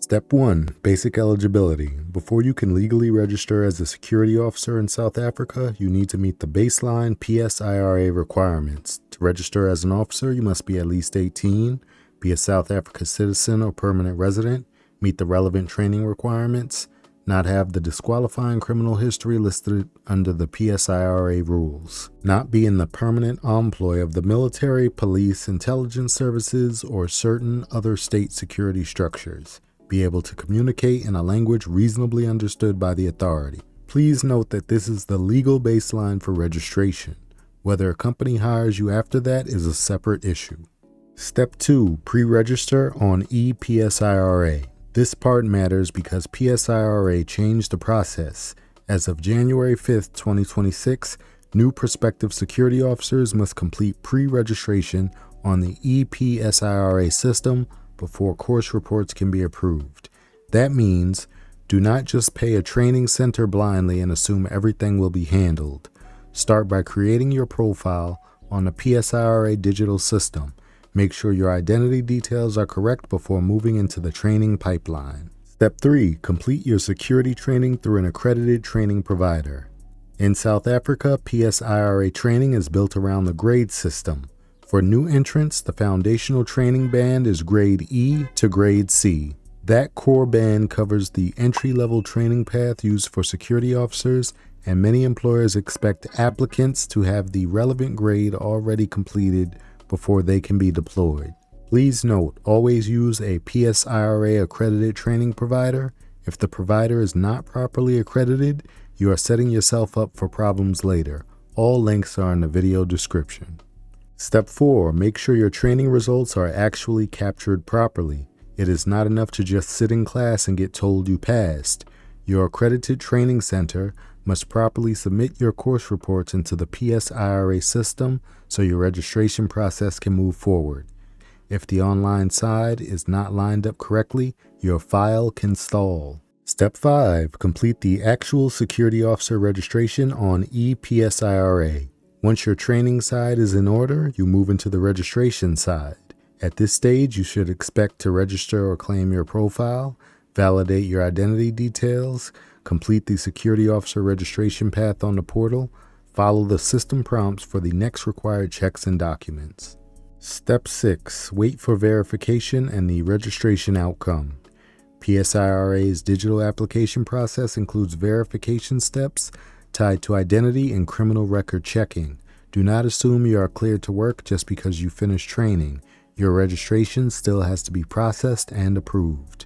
Step 1. Basic eligibility. Before you can legally register as a security officer in South Africa, you need to meet the baseline PSIRA requirements. To register as an officer, you must be at least 18, be a South Africa citizen or permanent resident, meet the relevant training requirements, not have the disqualifying criminal history listed under the PSIRA rules, not be in the permanent employ of the military, police, intelligence services, or certain other state security structures, be able to communicate in a language reasonably understood by the authority. Please note that this is the legal baseline for registration. Whether a company hires you after that is a separate issue. Step 2. Pre-register on ePSIRA. This part matters because PSIRA changed the process. As of January 5th, 2026, new prospective security officers must complete pre-registration on the ePSIRA system before course reports can be approved. That means do not just pay a training center blindly and assume everything will be handled. Start by creating your profile on the PSIRA digital system. Make sure your identity details are correct before moving into the training pipeline. Step 3. Complete your security training through an accredited training provider. In South Africa, PSIRA training is built around the grade system. For new entrants, the foundational training band is grade E to grade C. That core band covers the entry-level training path used for security officers, and many employers expect applicants to have the relevant grade already completed before they can be deployed. Please note, always use a PSIRA accredited training provider. If the provider is not properly accredited, you are setting yourself up for problems later. All links are in the video description. Step 4. Make sure your training results are actually captured properly. It is not enough to just sit in class and get told you passed. Your accredited training center must properly submit your course reports into the PSIRA system so your registration process can move forward. If the online side is not lined up correctly, your file can stall. Step 5. Complete the actual security officer registration on ePSIRA. Once your training side is in order, you move into the registration side. At this stage, you should expect to register or claim your profile, validate your identity details, complete the security officer registration path on the portal, follow the system prompts for the next required checks and documents. Step 6. Wait for verification and the registration outcome. PSIRA's digital application process includes verification steps tied to identity and criminal record checking. Do not assume you are cleared to work just because you finished training. Your registration still has to be processed and approved.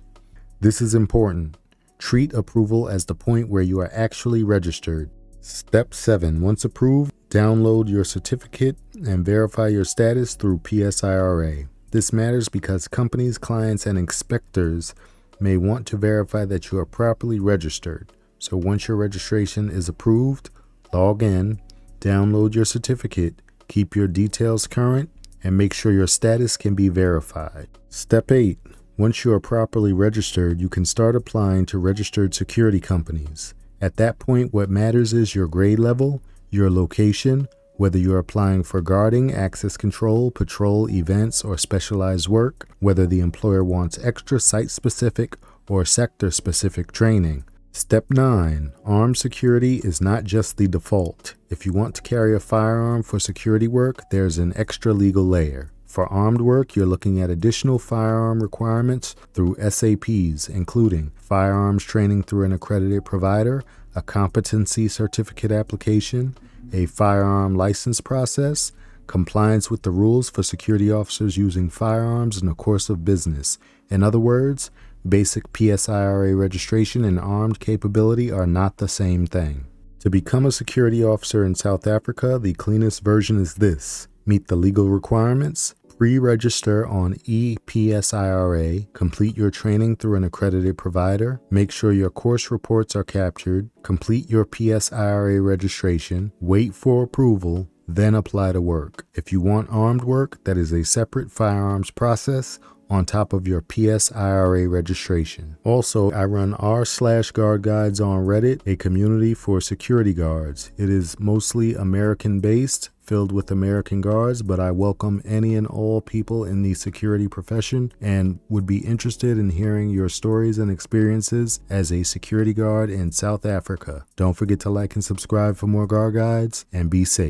This is important. Treat approval as the point where you are actually registered. Step 7. Once approved, download your certificate and verify your status through PSIRA. This matters because companies, clients, and inspectors may want to verify that you are properly registered. So once your registration is approved, log in, download your certificate, keep your details current, and make sure your status can be verified. Step 8. Once you are properly registered, you can start applying to registered security companies. At that point, what matters is your grade level, your location, whether you're applying for guarding, access control, patrol, events, or specialized work, whether the employer wants extra site-specific or sector-specific training. Step 9. Armed security is not just the default. If you want to carry a firearm for security work, there's an extra legal layer. For armed work, you're looking at additional firearm requirements through SAPs, including firearms training through an accredited provider, a competency certificate application, a firearm license process, compliance with the rules for security officers using firearms in the course of business. In other words, basic PSIRA registration and armed capability are not the same thing. To become a security officer in South Africa, the cleanest version is this. Meet the legal requirements, pre-register on ePSIRA, complete your training through an accredited provider, make sure your course reports are captured, complete your PSIRA registration, wait for approval, then apply to work. If you want armed work, that is a separate firearms process on top of your PSIRA registration. Also, I run r/guard guides on Reddit, a community for security guards. It is mostly American-based, filled with American guards, but I welcome any and all people in the security profession and would be interested in hearing your stories and experiences as a security guard in South Africa. Don't forget to like and subscribe for more guard guides, and be safe.